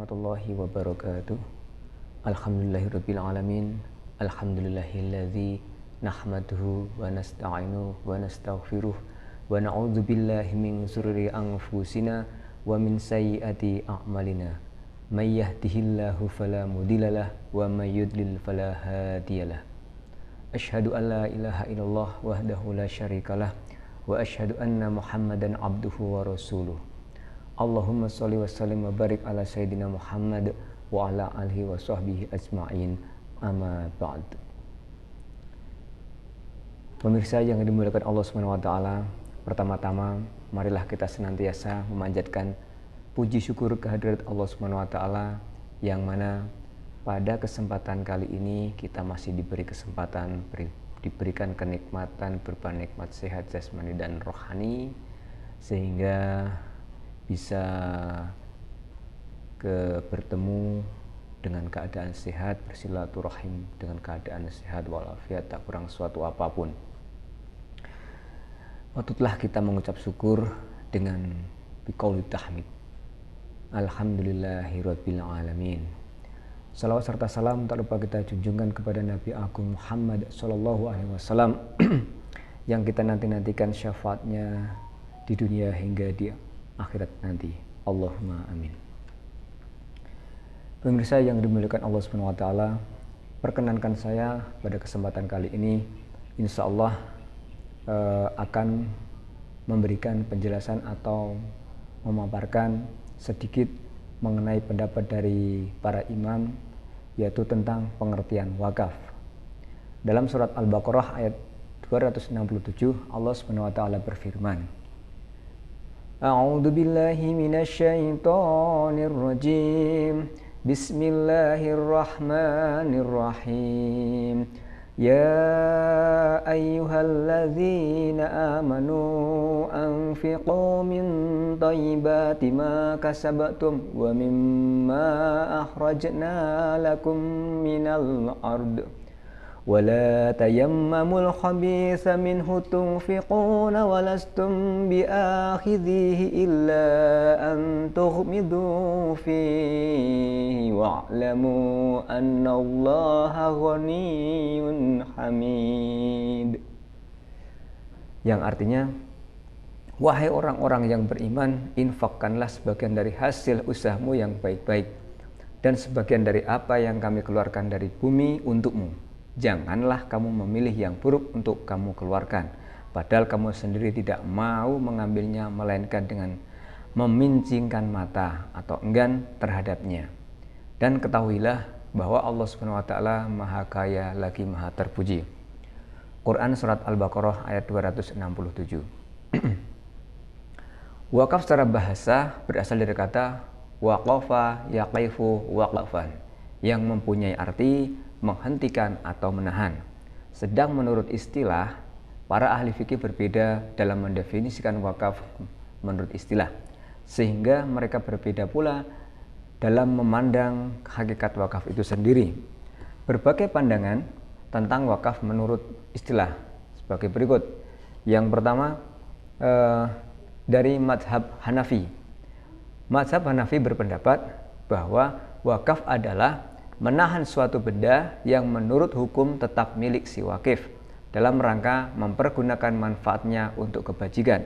warahmatullahi wabarakatuh. Alhamdulillahirabbil alamin. Alhamdulillahilladzi nahmaduhu wa nasta'inuhu wa nastaghfiruh wa na'udzu billahi min shururi anfusina wa min sayyiati a'malina. May yahdihillahu fala mudhillalah wa may yudlil fala hadiyalah. Asyhadu an la ilaha illallah wahdahu la syarikalah wa asyhadu anna Muhammadan abduhu wa rasuluh. Allahumma sholli wa sallim wa barik ala sayyidina Muhammad wa ala alihi wa sahbihi ajma'in, amma ba'd. Pemirsa yang dimuliakan Allah Subhanahu wa taala, pertama-tama marilah kita senantiasa memanjatkan puji syukur kehadirat Allah Subhanahu wa taala, yang mana pada kesempatan kali ini kita masih diberikan kenikmatan berupa nikmat sehat jasmani dan rohani, sehingga bisa bertemu dengan keadaan sehat, bersilaturahim dengan keadaan sehat walafiat, tak kurang suatu apapun. Patutlah kita mengucap syukur dengan biqauli tahmid. Alhamdulillahirabbil alamin. Salawat serta salam tak lupa kita junjungkan kepada Nabi Agung Muhammad sallallahu alaihi wasallam yang kita nantikan syafaatnya di dunia hingga di akhirat nanti. Allahumma amin. Pemirsa yang dimuliakan Allah Subhanahu wa taala, perkenankan saya pada kesempatan kali ini insya Allah akan memberikan penjelasan atau memaparkan sedikit mengenai pendapat dari para imam, yaitu tentang pengertian wakaf. Dalam surat Al-Baqarah ayat 267 Allah Subhanahu wa taala berfirman, A'udzu billahi minasyaitonir rajim. Bismillahirrahmanirrahim. Ya ayyuhalladzina amanu anfiqu min thayyibati ma kasabtum wa mimma akhrajna lakum minal ard. ولا تيمموا الخبيث منه تنفقون ولستم بآخذيه إلا أن تغمضوا فيه واعلموا أن الله غني حميد. Yang artinya, wahai orang-orang yang beriman, infakkanlah sebagian dari hasil usahamu yang baik-baik dan sebagian dari apa yang kami keluarkan dari bumi untukmu. Janganlah kamu memilih yang buruk untuk kamu keluarkan, padahal kamu sendiri tidak mau mengambilnya, melainkan dengan memincingkan mata atau enggan terhadapnya. Dan ketahuilah bahwa Allah Subhanahu wa taala Maha Kaya lagi Maha Terpuji. Quran surat Al-Baqarah ayat 267. Wakaf secara bahasa berasal dari kata waqafa yaqifu waqafan, yang mempunyai arti menghentikan atau menahan. Sedang menurut istilah, para ahli fikih berbeda dalam mendefinisikan wakaf menurut istilah, sehingga mereka berbeda pula dalam memandang hakikat wakaf itu sendiri. Berbagai pandangan tentang wakaf menurut istilah sebagai berikut. Yang pertama, dari mazhab Hanafi. Mazhab Hanafi berpendapat bahwa wakaf adalah menahan suatu benda yang menurut hukum tetap milik si wakif dalam rangka mempergunakan manfaatnya untuk kebajikan.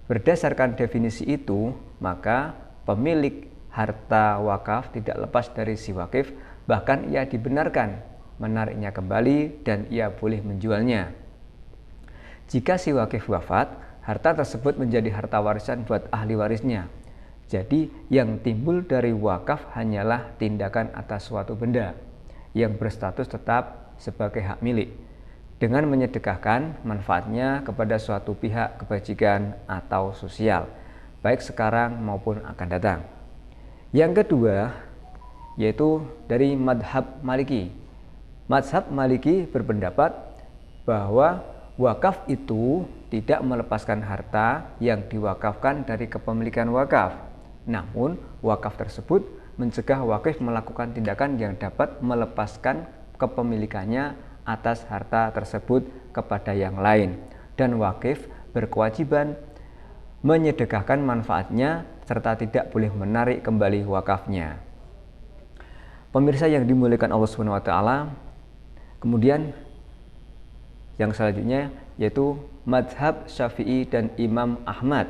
Berdasarkan definisi itu, maka pemilik harta wakaf tidak lepas dari si wakif, bahkan ia dibenarkan menariknya kembali dan ia boleh menjualnya. Jika si wakif wafat, harta tersebut menjadi harta warisan buat ahli warisnya. Jadi yang timbul dari wakaf hanyalah tindakan atas suatu benda yang berstatus tetap sebagai hak milik, dengan menyedekahkan manfaatnya kepada suatu pihak kebajikan atau sosial, baik sekarang maupun akan datang. Yang kedua, yaitu dari madhab Maliki. Madhab Maliki berpendapat bahwa wakaf itu tidak melepaskan harta yang diwakafkan dari kepemilikan wakaf. Namun, wakaf tersebut mencegah wakif melakukan tindakan yang dapat melepaskan kepemilikannya atas harta tersebut kepada yang lain, dan wakif berkewajiban menyedekahkan manfaatnya serta tidak boleh menarik kembali wakafnya. Pemirsa yang dimuliakan Allah Subhanahu wa taala, kemudian yang selanjutnya yaitu mazhab Syafi'i dan Imam Ahmad.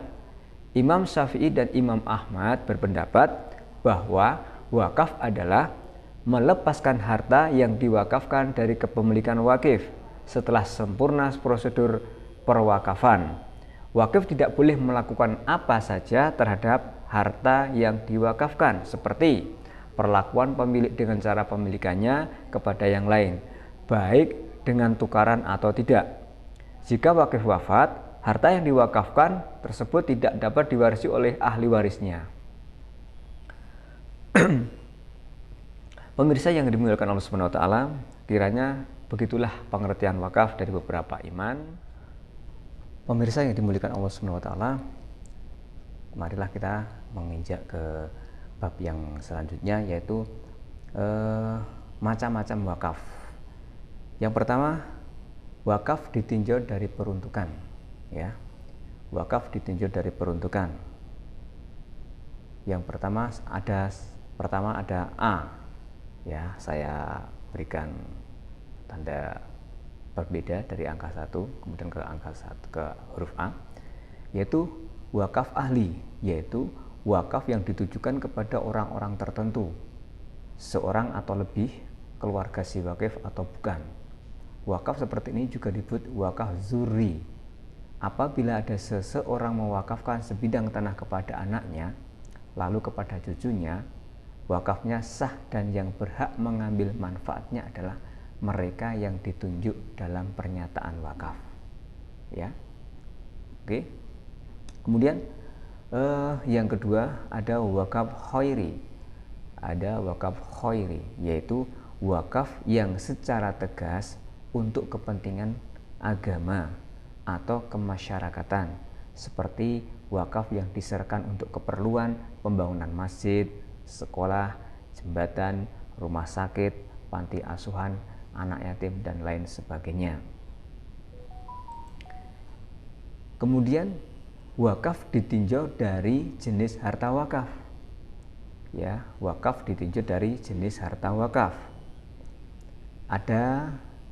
Imam Syafi'i dan Imam Ahmad berpendapat bahwa wakaf adalah melepaskan harta yang diwakafkan dari kepemilikan wakif setelah sempurna prosedur perwakafan. Wakif tidak boleh melakukan apa saja terhadap harta yang diwakafkan, seperti perlakuan pemilik dengan cara pemilikannya kepada yang lain, baik dengan tukaran atau tidak. Jika wakif wafat, harta yang diwakafkan tersebut tidak dapat diwarisi oleh ahli warisnya. Pemirsa yang dimuliakan Allah Subhanahu wa taala, kiranya begitulah pengertian wakaf dari beberapa iman. Pemirsa yang dimuliakan Allah Subhanahu wa taala, marilah kita menginjak ke bab yang selanjutnya, yaitu macam-macam wakaf. Yang pertama, wakaf ditinjau dari peruntukan, ya. Wakaf ditinjau dari peruntukan. Yang pertama ada A, ya. Saya berikan tanda berbeda dari angka 1 kemudian ke angka 1 ke huruf A, yaitu wakaf ahli, yaitu wakaf yang ditujukan kepada orang-orang tertentu, seorang atau lebih, keluarga si wakif atau bukan. Wakaf seperti ini juga disebut wakaf zuri. Apabila ada seseorang mewakafkan sebidang tanah kepada anaknya, lalu kepada cucunya, wakafnya sah dan yang berhak mengambil manfaatnya adalah mereka yang ditunjuk dalam pernyataan wakaf. Ya, oke. Kemudian yang kedua ada wakaf khairi. Ada wakaf khairi, yaitu wakaf yang secara tegas untuk kepentingan agama atau kemasyarakatan, seperti wakaf yang diserahkan untuk keperluan pembangunan masjid, sekolah, jembatan, rumah sakit, panti asuhan, anak yatim, dan lain sebagainya. Kemudian wakaf ditinjau dari jenis harta wakaf. Ya, wakaf ditinjau dari jenis harta wakaf.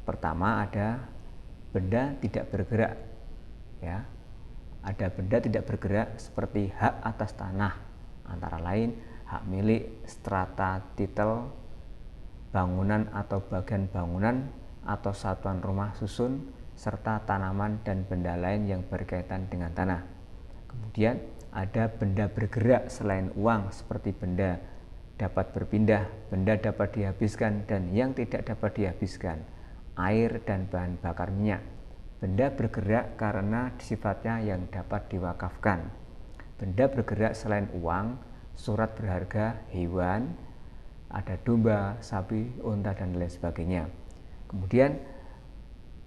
Pertama ada benda tidak bergerak, ya. Ada benda tidak bergerak seperti hak atas tanah, antara lain hak milik, strata titel, bangunan atau bagian bangunan atau satuan rumah susun, serta tanaman dan benda lain yang berkaitan dengan tanah. Kemudian ada benda bergerak selain uang, seperti benda dapat berpindah, benda dapat dihabiskan dan yang tidak dapat dihabiskan, air dan bahan bakar minyak. Benda bergerak karena sifatnya yang dapat diwakafkan. Benda bergerak selain uang, surat berharga, hewan, ada domba, sapi, unta, dan lain sebagainya. Kemudian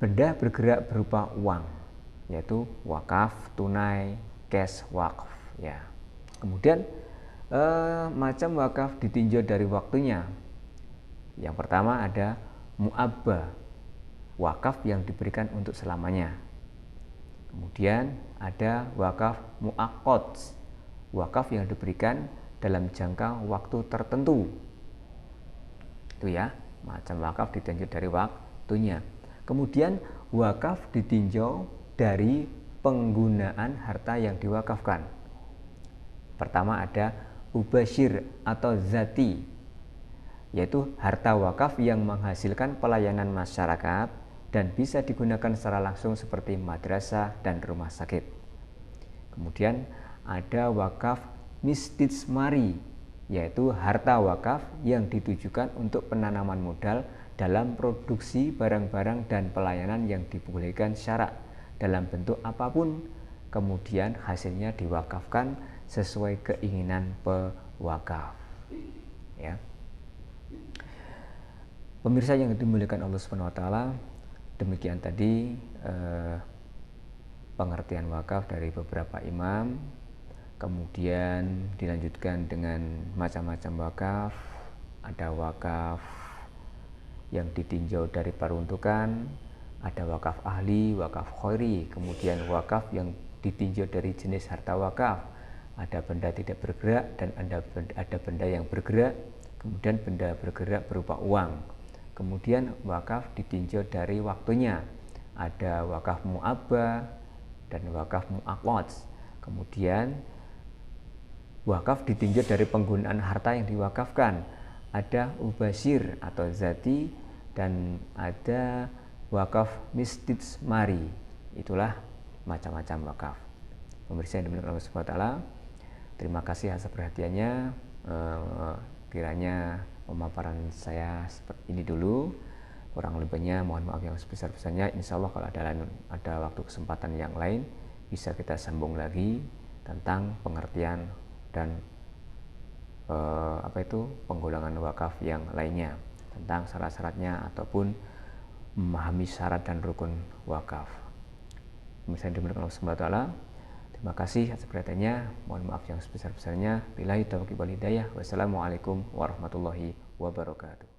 benda bergerak berupa uang, yaitu wakaf, tunai, cash wakaf, ya. Kemudian macam wakaf ditinjau dari waktunya. Yang pertama ada mu'abbah, wakaf yang diberikan untuk selamanya. Kemudian ada wakaf mu'aqqad, wakaf yang diberikan dalam jangka waktu tertentu. Itu ya, macam wakaf ditinjau dari waktunya. Kemudian wakaf ditinjau dari penggunaan harta yang diwakafkan. Pertama ada mubashir atau zati, yaitu harta wakaf yang menghasilkan pelayanan masyarakat dan bisa digunakan secara langsung seperti madrasah dan rumah sakit. Kemudian ada wakaf mistismari, yaitu harta wakaf yang ditujukan untuk penanaman modal dalam produksi barang-barang dan pelayanan yang dibolehkan syarak dalam bentuk apapun, kemudian hasilnya diwakafkan sesuai keinginan pewakaf, ya. Pemirsa yang dimuliakan Allah Subhanahu wa taala, demikian tadi pengertian wakaf dari beberapa imam. Kemudian dilanjutkan dengan macam-macam wakaf. Ada wakaf yang ditinjau dari peruntukan, ada wakaf ahli, wakaf khairi, kemudian wakaf yang ditinjau dari jenis harta wakaf. Ada benda tidak bergerak dan ada benda yang bergerak, kemudian benda bergerak berupa uang. Kemudian wakaf ditinjau dari waktunya, ada wakaf mu'abbah dan wakaf mu'aqad. Kemudian wakaf ditinjau dari penggunaan harta yang diwakafkan, ada ubasir atau zati dan ada wakaf mistismari. Itulah macam-macam wakaf. Pemirsa yang dimuliakan Allah Subhanahu wa taala, terima kasih atas perhatiannya. Kiranya pemaparan saya seperti ini dulu. Kurang lebihnya mohon maaf yang sebesar-besarnya. Insya Allah kalau ada waktu kesempatan yang lain bisa kita sambung lagi tentang pengertian dan penggolongan wakaf yang lainnya, tentang syarat-syaratnya ataupun memahami syarat dan rukun wakaf. Misalnya dimuliakan Allah Subhanahu wa taala. Terima kasih atas perhatiannya. Mohon maaf yang sebesar-besarnya. Billahi taufiq wal hidayah. Wassalamualaikum warahmatullahi wabarakatuh.